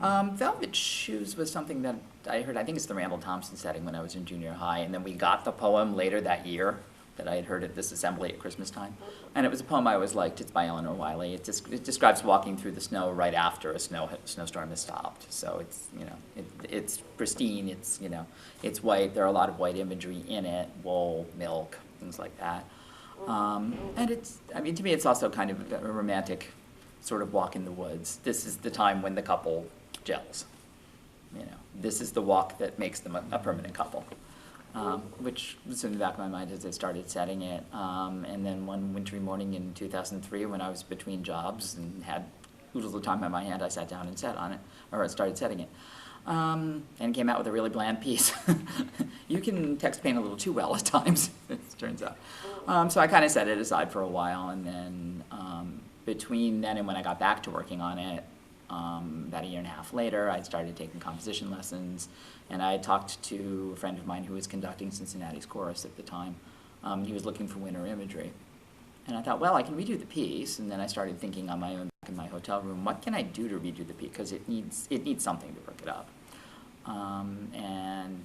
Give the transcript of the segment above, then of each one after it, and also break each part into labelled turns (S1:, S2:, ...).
S1: Velvet Shoes was something that I heard, I think it's the Randall Thompson setting when I was in junior high, and then we got the poem later that year that I had heard at this assembly at Christmas time. And it was a poem I always liked. It's by Eleanor Wiley. It describes walking through the snow right after a snowstorm has stopped. So it's, it's pristine, it's white. There are a lot of white imagery in it, wool, milk, things like that. And it's, to me, it's also kind of a romantic sort of walk in the woods. This is the time when the couple gels. This is the walk that makes them a permanent couple. Which was in the back of my mind as I started setting it. And then one wintry morning in 2003, when I was between jobs and had oodles of time on my hand, I sat down and set on it, or I started setting it. And came out with a really bland piece. You can text paint a little too well at times, it turns out. So I kind of set it aside for a while, and then between then and when I got back to working on it, about a year and a half later, I started taking composition lessons, and I talked to a friend of mine who was conducting Cincinnati's chorus at the time. He was looking for winter imagery. And I thought, well, I can redo the piece, and then I started thinking on my own back in my hotel room, what can I do to redo the piece, because it needs something to perk it up. And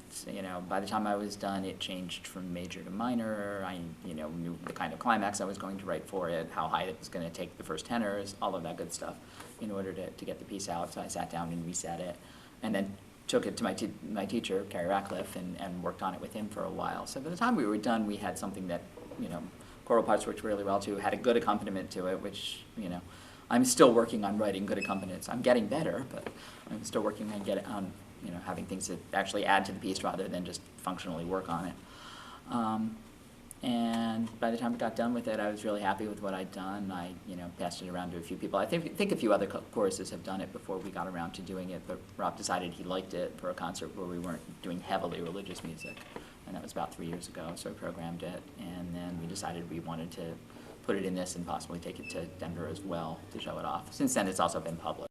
S1: by the time I was done, it changed from major to minor. I knew the kind of climax I was going to write for it, how high it was going to take the first tenors, all of that good stuff in order to get the piece out. So I sat down and reset it, and then took it to my teacher, Carrie Ratcliffe, and worked on it with him for a while. So by the time we were done, we had something that, choral parts worked really well too, had a good accompaniment to it, which, I'm still working on writing good accompaniments. I'm getting better, but I'm still working on having things that actually add to the piece rather than just functionally work on it. And by the time I got done with it, I was really happy with what I'd done. I, passed it around to a few people. I think a few other choruses have done it before we got around to doing it, but Rob decided he liked it for a concert where we weren't doing heavily religious music. And that was about 3 years ago, so I programmed it, and then we decided we wanted to put it in this and possibly take it to Denver as well to show it off. Since then, it's also been published.